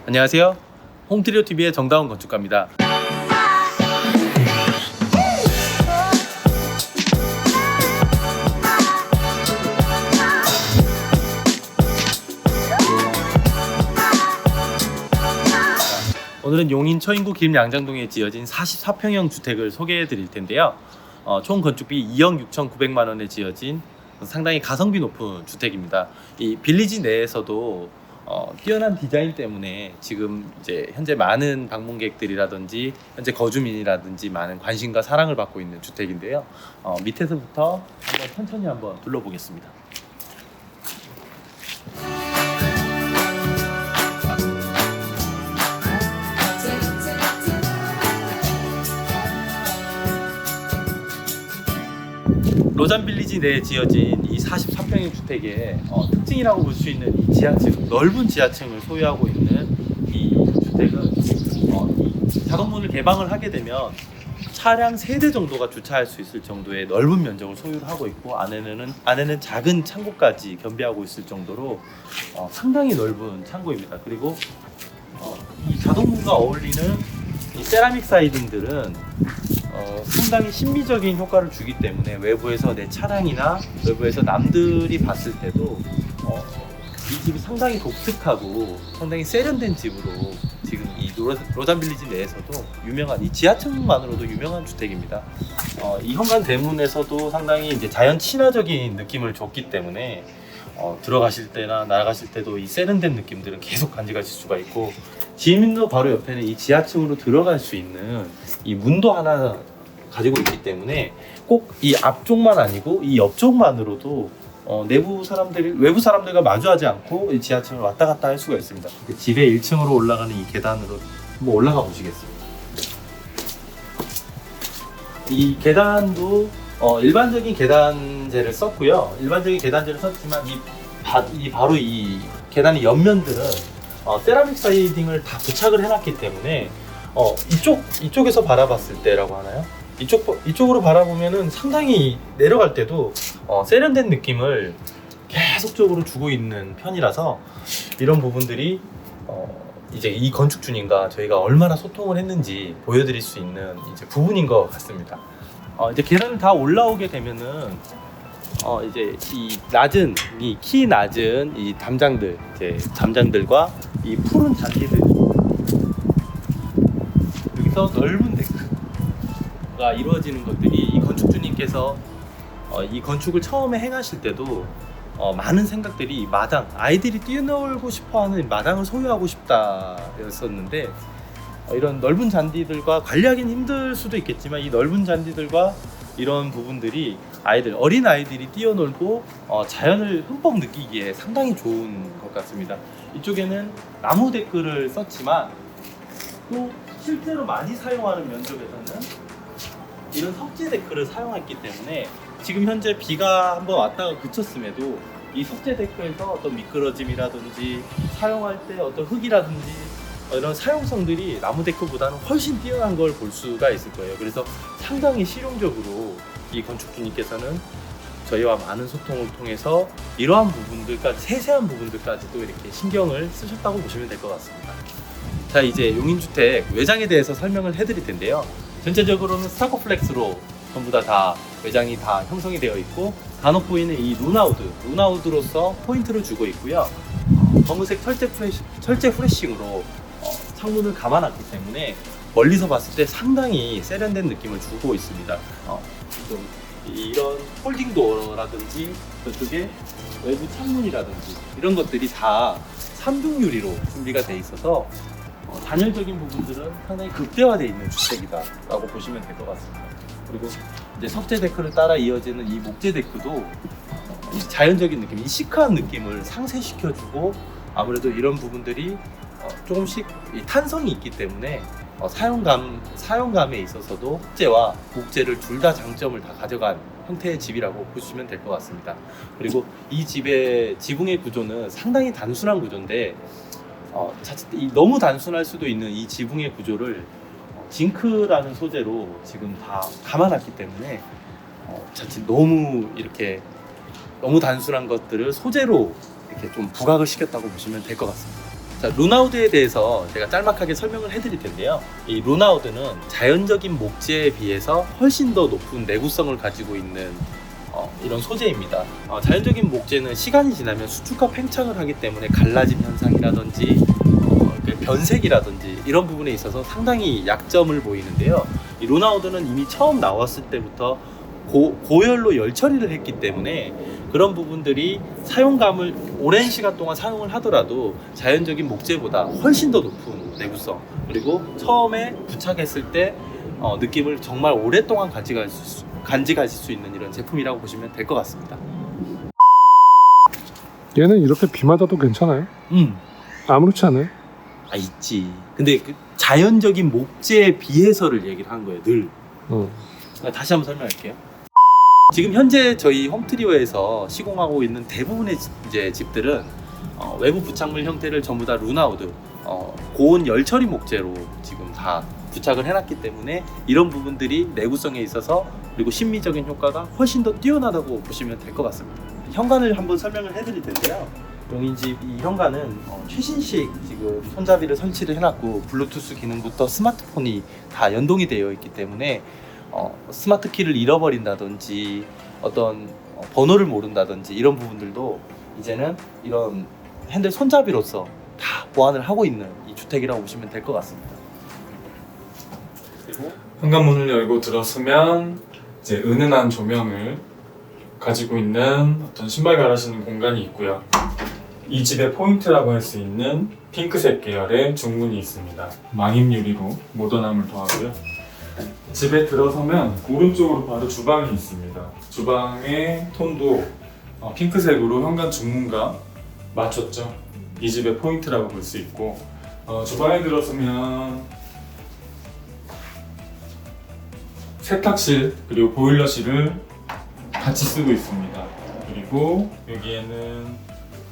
안녕하세요. 홈트리오TV의 정다운 건축가입니다. 오늘은 용인 처인구 김양장동에 지어진 44평형 주택을 소개해 드릴 텐데요. 총 건축비 2억 6,900만 원에 지어진 상당히 가성비 높은 주택입니다. 이 빌리지 내에서도 뛰어난 디자인 때문에 지금 이제 현재 많은 방문객들이라든지 현재 거주민이라든지 많은 관심과 사랑을 받고 있는 주택인데요. 밑에서부터 천천히 한번 둘러보겠습니다. 로잔 빌리지 내에 지어진 이 44평형 주택의 특징이라고 볼 수 있는 이 지하층, 넓은 지하층을 소유하고 있는 이 주택은 이 자동문을 개방을 하게 되면 차량 3대 정도가 주차할 수 있을 정도의 넓은 면적을 소유하고 있고 안에는 작은 창고까지 겸비하고 있을 정도로 상당히 넓은 창고입니다. 그리고 이 자동문과 어울리는 이 세라믹 사이딩들은 상당히 심미적인 효과를 주기 때문에 외부에서 내 차량이나 외부에서 남들이 봤을 때도 이 집이 상당히 독특하고 상당히 세련된 집으로 지금 이 로잔 빌리지 내에서도 유명한, 이 지하층만으로도 유명한 주택입니다. 이 현관 대문에서도 상당히 이제 자연 친화적인 느낌을 줬기 때문에 들어가실 때나 나가실 때도 이 세련된 느낌들은 계속 간직하실 수가 있고, 지민도 바로 옆에는 이 지하층으로 들어갈 수 있는 이 문도 하나 가지고 있기 때문에 꼭 이 앞쪽만 아니고 이 옆쪽만으로도 외부 사람들과 마주하지 않고 이 지하층을 왔다 갔다 할 수가 있습니다. 집의 1층으로 올라가는 이 계단으로 한번 올라가 보시겠습니다. 이 계단도 일반적인 계단재를 썼고요. 일반적인 계단재를 썼지만 바로 이 계단의 옆면들은 세라믹 사이딩을 다 부착을 해놨기 때문에 이쪽에서 바라봤을 때라고 하나요? 이쪽으로 바라보면은 상당히 내려갈 때도 세련된 느낌을 계속적으로 주고 있는 편이라서 이런 부분들이 이제 이 건축주님과 저희가 얼마나 소통을 했는지 보여드릴 수 있는 이제 부분인 것 같습니다. 이제 계단을 다 올라오게 되면은 이제 키 낮은 이 담장들과 이 푸른 잔디들, 여기서 넓은 데크가 이루어지는 것들이 이 건축주님께서 이 건축을 처음에 행하실 때도 많은 생각들이 아이들이 뛰어놀고 싶어하는 마당을 소유하고 싶다였었는데, 이런 넓은 잔디들과 관리하기는 힘들 수도 있겠지만 이 넓은 잔디들과 이런 부분들이 어린 아이들이 뛰어놀고 자연을 흠뻑 느끼기에 상당히 좋은 것 같습니다. 이쪽에는 나무 데크를 썼지만 또 실제로 많이 사용하는 면적에서는 이런 석재 데크를 사용했기 때문에 지금 현재 비가 한번 왔다가 그쳤음에도 이 석재 데크에서 어떤 미끄러짐이라든지 사용할 때 어떤 흙이라든지 이런 사용성들이 나무 데크보다는 훨씬 뛰어난 걸 볼 수가 있을 거예요. 그래서 상당히 실용적으로 이 건축주님께서는 저희와 많은 소통을 통해서 이러한 부분들까지, 세세한 부분들까지도 이렇게 신경을 쓰셨다고 보시면 될 것 같습니다. 자, 이제 용인주택 외장에 대해서 설명을 해드릴 텐데요. 전체적으로는 스타코플렉스로 전부 다 외장이 다 형성이 되어 있고, 간혹 보이는 이 루나우드로서 포인트를 주고 있고요. 검은색 철제 프레싱으로 창문을 감아놨기 때문에 멀리서 봤을 때 상당히 세련된 느낌을 주고 있습니다. 좀 이런 폴딩 도어라든지 저쪽에 외부 창문이라든지 이런 것들이 다 3중 유리로 준비가 돼 있어서 단열적인 부분들은 상당히 극대화되어 있는 주택이다라고 보시면 될 것 같습니다. 그리고 이제 석재 데크를 따라 이어지는 이 목재 데크도 이 자연적인 느낌, 이 시크한 느낌을 상쇄시켜주고, 아무래도 이런 부분들이 조금씩 이 탄성이 있기 때문에 사용감에 있어서도 석재와 목재를 둘 다 장점을 다 가져간 형태의 집이라고 보시면 될 것 같습니다. 그리고 이 집의 지붕의 구조는 상당히 단순한 구조인데 너무 단순할 수도 있는 이 지붕의 구조를 징크라는 소재로 지금 다 감아놨기 때문에 자칫 너무 단순한 것들을 소재로 이렇게 좀 부각을 시켰다고 보시면 될 것 같습니다. 자, 룬하우드에 대해서 제가 짤막하게 설명을 해드릴 텐데요. 이 룬하우드는 자연적인 목재에 비해서 훨씬 더 높은 내구성을 가지고 있는 이런 소재입니다. 자연적인 목재는 시간이 지나면 수축과 팽창을 하기 때문에 갈라짐 현상이라든지 변색이라든지 이런 부분에 있어서 상당히 약점을 보이는데요. 이 룬하우드는 이미 처음 나왔을 때부터 고열로 열 처리를 했기 때문에 그런 부분들이 사용감을 오랜 시간 동안 사용을 하더라도 자연적인 목재보다 훨씬 더 높은 내구성, 그리고 처음에 부착했을 때 느낌을 정말 오랫동안 간직하실 수 있는 이런 제품이라고 보시면 될 것 같습니다. 얘는 이렇게 비 맞아도 괜찮아요? 아무렇지 않아요? 있지. 근데 그 자연적인 목재에 비해서를 얘기를 한 거예요, 늘. 다시 한번 설명할게요. 지금 현재 저희 홈트리오에서 시공하고 있는 대부분의 이제 집들은 외부 부착물 형태를 전부 다 룬하우드, 고온 열처리 목재로 지금 다 부착을 해놨기 때문에 이런 부분들이 내구성에 있어서 그리고 심미적인 효과가 훨씬 더 뛰어나다고 보시면 될 것 같습니다. 현관을 한번 설명을 해드릴 텐데요. 용인집 이 현관은 최신식 지금 손잡이를 설치를 해놨고 블루투스 기능부터 스마트폰이 다 연동이 되어 있기 때문에 스마트 키를 잃어버린다든지 어떤 번호를 모른다든지 이런 부분들도 이제는 이런 핸들 손잡이로서 다 보완을 하고 있는 이 주택이라고 보시면 될 것 같습니다. 그리고 현관문을 열고 들어서면 이제 은은한 조명을 가지고 있는 어떤 신발 갈아시는 공간이 있고요. 이 집의 포인트라고 할 수 있는 핑크색 계열의 중문이 있습니다. 망임 유리로 모던함을 더하고요. 집에 들어서면 오른쪽으로 바로 주방이 있습니다. 주방의 톤도 핑크색으로 현관 중문과 맞췄죠. 이 집의 포인트라고 볼 수 있고, 주방에 들어서면 세탁실 그리고 보일러실을 같이 쓰고 있습니다. 그리고 여기에는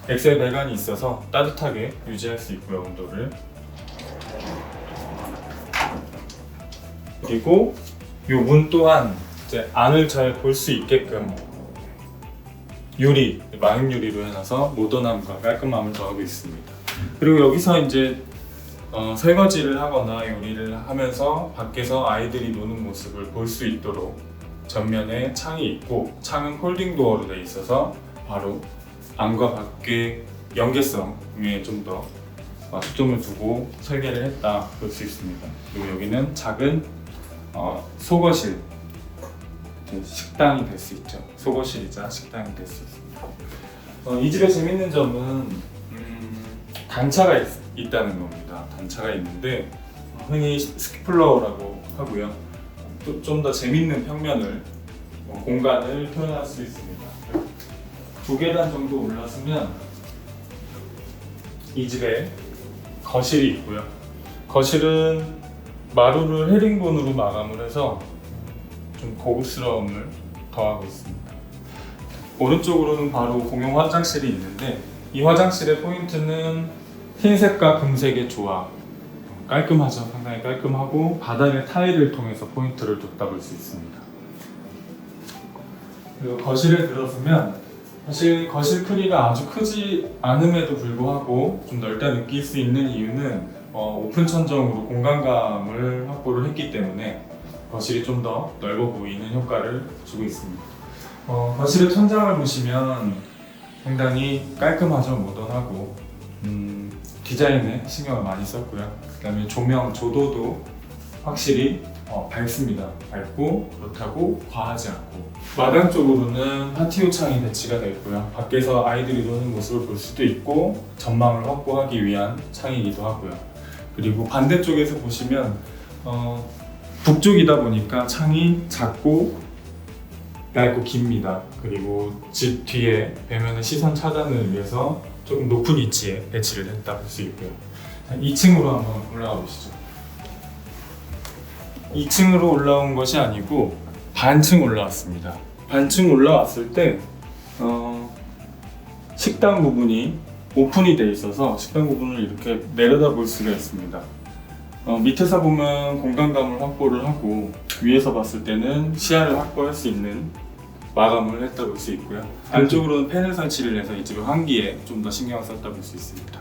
엑셀 배관이 있어서 따뜻하게 유지할 수 있고요, 온도를. 그리고 이 문 또한 이제 안을 잘 볼 수 있게끔 유리, 망임 유리로 해놔서 모던함과 깔끔함을 더하고 있습니다. 그리고 여기서 이제 설거지를 하거나 요리를 하면서 밖에서 아이들이 노는 모습을 볼 수 있도록 전면에 창이 있고, 창은 폴딩 도어로 되어 있어서 바로 안과 밖의 연계성에 좀 더 초점을 두고 설계를 했다 볼 수 있습니다. 그리고 여기는 작은 속옷실, 식당이 될 수 있죠. 속옷실이자 식당이 될 수 있습니다. 이 집의 재밌는 점은 단차가 있다는 겁니다. 단차가 있는데 흔히 스키플러라고 하고요. 또 좀 더 재밌는 평면을 공간을 표현할 수 있습니다. 2계단 정도 올라서면 이 집에 거실이 있고요. 거실은 마루를 헤링본으로 마감을 해서 좀 고급스러움을 더하고 있습니다. 오른쪽으로는 바로 공용 화장실이 있는데, 이 화장실의 포인트는 흰색과 금색의 조합. 깔끔하죠. 상당히 깔끔하고 바닥에 타일을 통해서 포인트를 뒀다 볼 수 있습니다. 그리고 거실에 들어서면 사실 거실 크기가 아주 크지 않음에도 불구하고 좀 넓다 느낄 수 있는 이유는 오픈 천정으로 공간감을 확보를 했기 때문에 거실이 좀 더 넓어 보이는 효과를 주고 있습니다. 거실의 천장을 보시면 상당히 깔끔하죠. 모던하고 디자인에 신경을 많이 썼고요. 그 다음에 조명, 조도도 확실히 밝습니다. 밝고 그렇다고 과하지 않고, 마당 쪽으로는 파티오 창이 배치가 되어 있고요. 밖에서 아이들이 노는 모습을 볼 수도 있고 전망을 확보하기 위한 창이기도 하고요. 그리고 반대쪽에서 보시면 북쪽이다 보니까 창이 작고 얇고 깁니다. 그리고 집 뒤에 뵈면은 시선 차단을 위해서 조금 높은 위치에 배치를 했다 볼 수 있고요. 2층으로 한번 올라가 보시죠. 2층으로 올라온 것이 아니고 반층 올라왔습니다. 반층 올라왔을 때 식당 부분이 오픈이 되어 있어서 식당 부분을 이렇게 내려다 볼 수가 있습니다. 밑에서 보면 공간감을 확보를 하고, 위에서 봤을 때는 시야를 확보할 수 있는 마감을 했다 볼 수 있고요. 안쪽으로는 팬을 설치를 해서 이 집의 환기에 좀 더 신경을 썼다 볼 수 있습니다.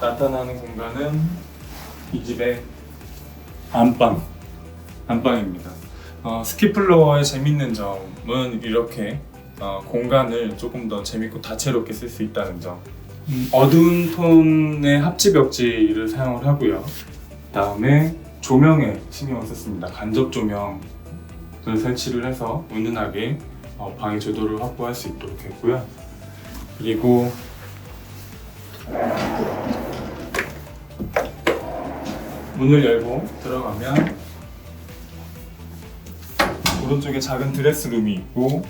나타나는 공간은 이 집의 안방입니다. 스키플로어의 재밌는 점은 이렇게 공간을 조금 더 재밌고 다채롭게 쓸 수 있다는 점. 어두운 톤의 합지 벽지를 사용을 하고요. 다음에 조명에 신경을 썼습니다. 간접 조명을 설치를 해서 은은하게 방의 조도를 확보할 수 있도록 했고요. 그리고 문을 열고 들어가면 오른쪽에 작은 드레스룸이 있고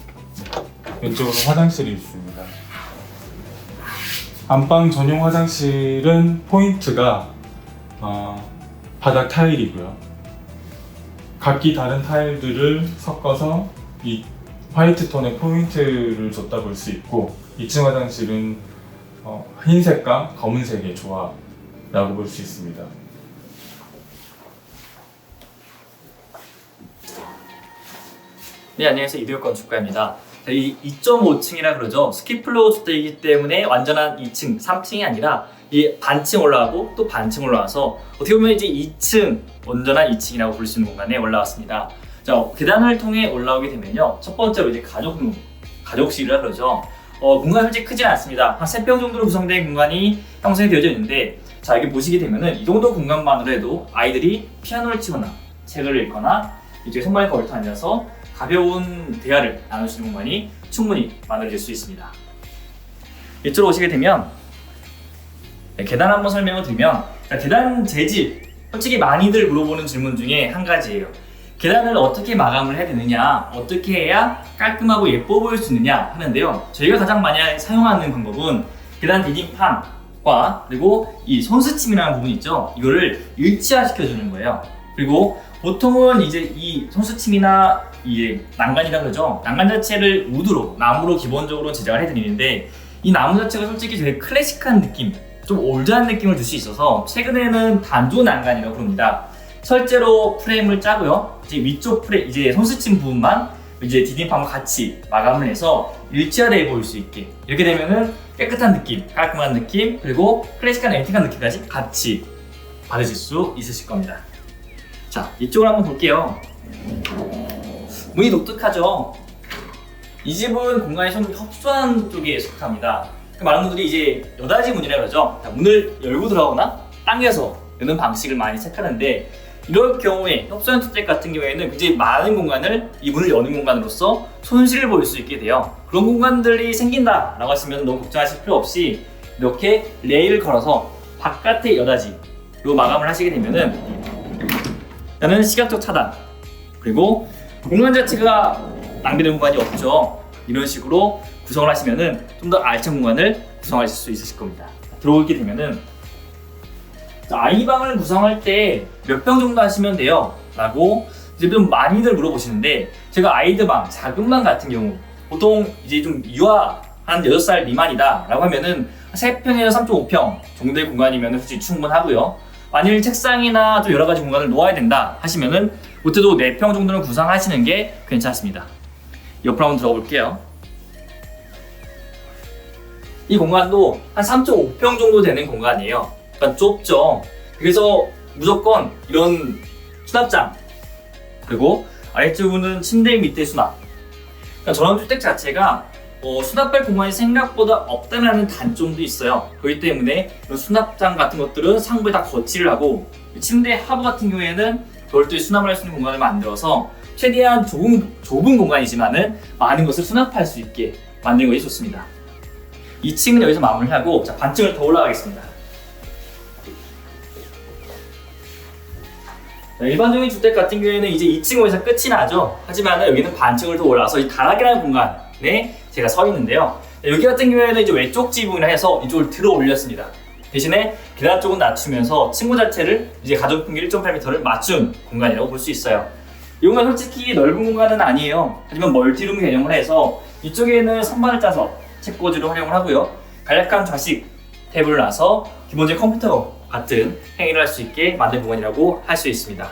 왼쪽으로 화장실이 있습니다. 안방 전용 화장실은 포인트가 바닥 타일이고요. 각기 다른 타일들을 섞어서 이 화이트 톤의 포인트를 줬다 볼 수 있고 2층 화장실은 흰색과 검은색의 조화라고 볼 수 있습니다. 네, 안녕하세요. 이도혁 건축가입니다. 이 2.5층이라 그러죠. 스키플로어 주택이기 때문에 완전한 2층, 3층이 아니라 이 반층 올라가고 또 반층 올라와서 어떻게 보면 이제 2층, 온전한 2층이라고 부를 수 있는 공간에 올라왔습니다. 자, 계단을 통해 올라오게 되면요. 첫 번째로 이제 가족실이라 그러죠. 공간이 솔직히 크지 않습니다. 한 3평 정도로 구성된 공간이 형성이 되어져 있는데, 자, 여기 보시게 되면은 이 정도 공간만으로 해도 아이들이 피아노를 치거나 책을 읽거나 이쪽에 손만에 걸터 앉아서 가벼운 대화를 나눌 수 있는 공간이 충분히 만들어질 수 있습니다. 이쪽으로 오시게 되면 계단 한번 설명을 드리면, 계단 재질, 솔직히 많이들 물어보는 질문 중에 한 가지예요. 계단을 어떻게 마감을 해야 되느냐, 어떻게 해야 깔끔하고 예뻐 보일 수 있느냐 하는데요. 저희가 가장 많이 사용하는 방법은 계단 디딤판과 그리고 이 손스침이라는 부분 있죠. 이거를 일치화시켜 주는 거예요. 그리고 보통은 이제 이 손스침이나 이 난간이라 그러죠. 난간 자체를 우드로, 나무로 기본적으로 제작을 해드리는데, 이 나무 자체가 솔직히 되게 클래식한 느낌, 좀 올드한 느낌을 줄 수 있어서 최근에는 단조 난간이라고 부릅니다. 실제로 프레임을 짜고요. 이제 위쪽 프레임, 이제 손스침 부분만 이제 디딤판과 같이 마감을 해서 일치화되어 보일 수 있게, 이렇게 되면은 깨끗한 느낌, 깔끔한 느낌, 그리고 클래식한 앤틱한 느낌까지 같이 받으실 수 있으실 겁니다. 자, 이쪽을 한번 볼게요. 문이 독특하죠? 이 집은 공간이 좀 협소한 쪽에 속합니다. 많은 분들이 이제 여닫이 문이라고 그러죠. 문을 열고 들어가거나 당겨서 여는 방식을 많이 택하는데, 이럴 경우에 협소한 주택 같은 경우에는 굉장히 많은 공간을 이 문을 여는 공간으로서 손실을 볼 수 있게 돼요. 그런 공간들이 생긴다라고 하시면 너무 걱정하실 필요 없이 이렇게 레일을 걸어서 바깥의 여닫이로 마감을 하시게 되면은, 일단은 시각적 차단, 그리고 공간 자체가 낭비되는 공간이 없죠. 이런 식으로 구성을 하시면은 좀 더 알찬 공간을 구성하실 수 있으실 겁니다. 들어오게 되면은, 아이방을 구성할 때 몇 평 정도 하시면 돼요? 라고 이제 좀 많이들 물어보시는데, 제가 아이들 방, 작은 방 같은 경우 보통 이제 좀 유아 한 6살 미만이다 라고 하면은 3평에서 3.5평 정도의 공간이면 솔직히 충분하고요. 만일 책상이나 좀 여러 가지 공간을 놓아야 된다 하시면은 못해도 4평 정도는 구성하시는 게 괜찮습니다. 옆으로 한번 들어가 볼게요. 이 공간도 한 3.5평 정도 되는 공간이에요. 약간 좁죠. 그래서 무조건 이런 수납장, 그리고 아래쪽은 침대 밑에 수납. 그러니까 전원주택 자체가 수납할 공간이 생각보다 없다는 단점도 있어요. 그렇기 때문에 이런 수납장 같은 것들은 상부에 다 거치를 하고, 침대 하부 같은 경우에는 별도의 수납을 할 수 있는 공간을 만들어서 최대한 좁은 공간이지만은 많은 것을 수납할 수 있게 만드는 것이 좋습니다. 2층은 여기서 마무리하고, 자, 반층을 더 올라가겠습니다. 자, 일반적인 주택 같은 경우에는 이제 2층에서 끝이 나죠. 하지만 여기는 반층을 더 올라와서 이 다락이라는 공간에 제가 서 있는데요. 여기 같은 경우에는 이제 외쪽 지붕이라 해서 이쪽을 들어 올렸습니다. 대신에 계단 쪽은 낮추면서 층고 자체를 이제 가족 평균 1.8m를 맞춘 공간이라고 볼 수 있어요. 이 공간 솔직히 넓은 공간은 아니에요. 하지만 멀티룸 개념을 해서 이쪽에는 선반을 짜서 책꽂이로 활용을 하고요. 간략한 좌식 탭을 놔서 기본적인 컴퓨터 같은 행위를 할 수 있게 만든 공간이라고 할 수 있습니다.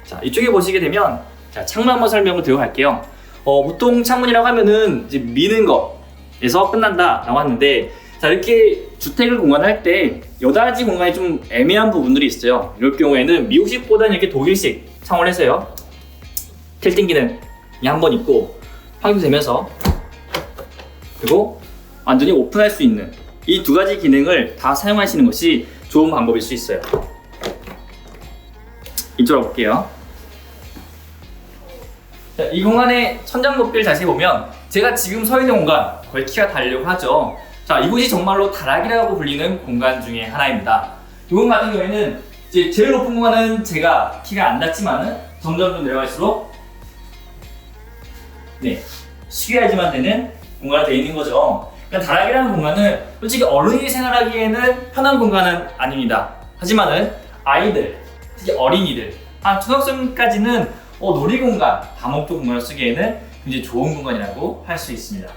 자, 이쪽에 보시게 되면, 자, 창문 한번 설명을 드리고 갈게요. 보통 창문이라고 하면은 이제 미는 거에서 끝난다라고 하는데, 자, 이렇게 주택을 공간할 때 여러 가지 공간이 좀 애매한 부분들이 있어요. 이럴 경우에는 미국식보다는 이렇게 독일식 창호를 해서요. 틸팅 기능이 한 번 있고 확인되면서 그리고 완전히 오픈할 수 있는 이 두 가지 기능을 다 사용하시는 것이 좋은 방법일 수 있어요. 이쪽으로 볼게요. 자, 이 공간의 천장 높이를 자세히 보면 제가 지금 서 있는 공간 거의 키가 닿으려고 하죠. 자, 이곳이 정말로 다락이라고 불리는 공간 중에 하나입니다. 이 공간 같은 경우에는 이제 제일 높은 공간은 제가 키가 안 닿지만은 점점 좀 내려갈수록 쉬어야지만 되는 공간이 되어 있는 거죠. 그러니까 다락이라는 공간은 솔직히 어른이 생활하기에는 편한 공간은 아닙니다. 하지만은 아이들, 특히 어린이들, 한 초등학생까지는 놀이공간, 다목적 공간을 쓰기에는 굉장히 좋은 공간이라고 할 수 있습니다.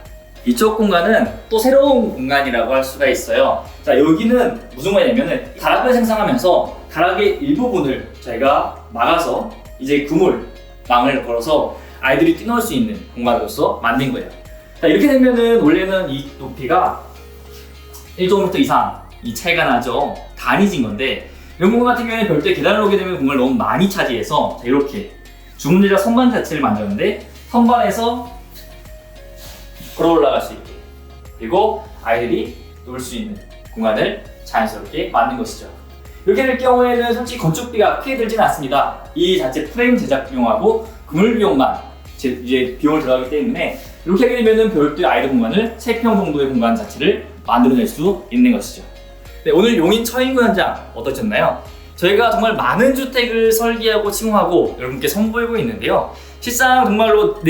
이쪽 공간은 또 새로운 공간이라고 할 수가 있어요. 자, 여기는 무슨 공간이냐면은 다락을 생성하면서 다락의 일부분을 저희가 막아서 이제 그물망을 걸어서 아이들이 뛰놀 수 있는 공간으로서 만든 거예요. 자, 이렇게 되면은 원래는 이 높이가 1.5m 이상 이 차이가 나죠. 단위진 건데 이런 공간 같은 경우에는 별도의 계단을 오게 되면 공간을 너무 많이 차지해서 이렇게 주문대자 선반 자체를 만들었는데 선반에서 걸어 올라갈 수 있게 그리고 아이들이 놀 수 있는 공간을 자연스럽게 만든 것이죠. 이렇게 될 경우에는 솔직히 건축비가 크게 들지는 않습니다. 이 자체 프레임 제작 비용하고 그물 비용만 이제 비용을 들어가기 때문에 이렇게 하게 되면 별도의 아이들 공간을 3평 정도의 공간 자체를 만들어낼 수 있는 것이죠. 네, 오늘 용인 처인구 현장 어떠셨나요? 저희가 정말 많은 주택을 설계하고 시공하고 여러분께 선보이고 있는데요. 실상 정말로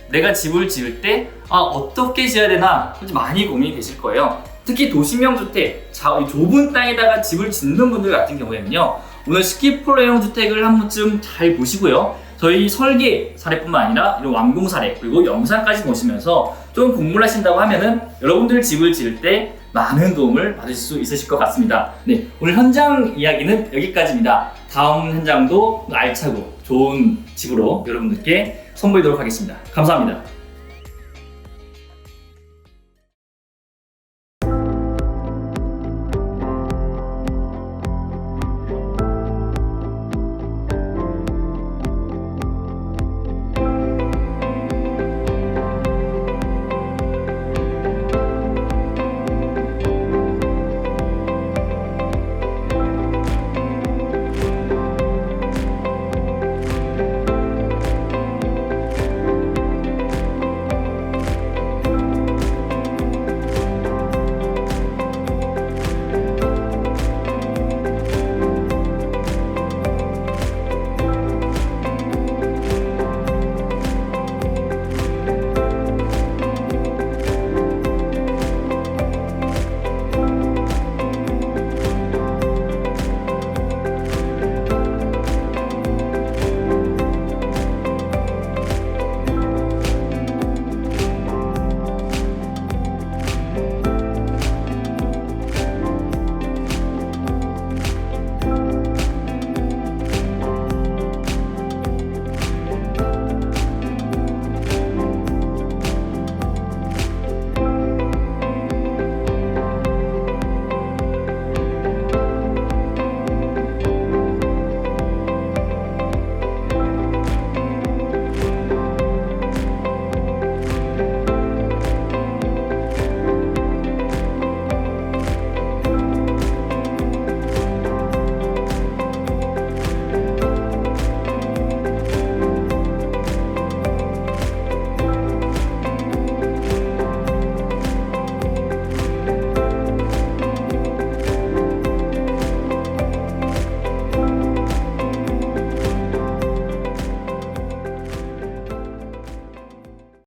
내가 집을 지을 때 어떻게 지어야 되나 많이 고민이 되실 거예요. 특히 도시명 주택, 좁은 땅에다가 집을 짓는 분들 같은 경우에는요. 오늘 스키플로어형 주택을 한 번쯤 잘 보시고요. 저희 설계 사례뿐만 아니라 이런 완공 사례 그리고 영상까지 보시면서 좀 공부를 하신다고 하면은 여러분들 집을 지을 때 많은 도움을 받으실 수 있으실 것 같습니다. 네, 오늘 현장 이야기는 여기까지입니다. 다음 현장도 알차고 좋은 집으로 여러분들께 선보이도록 하겠습니다. 감사합니다.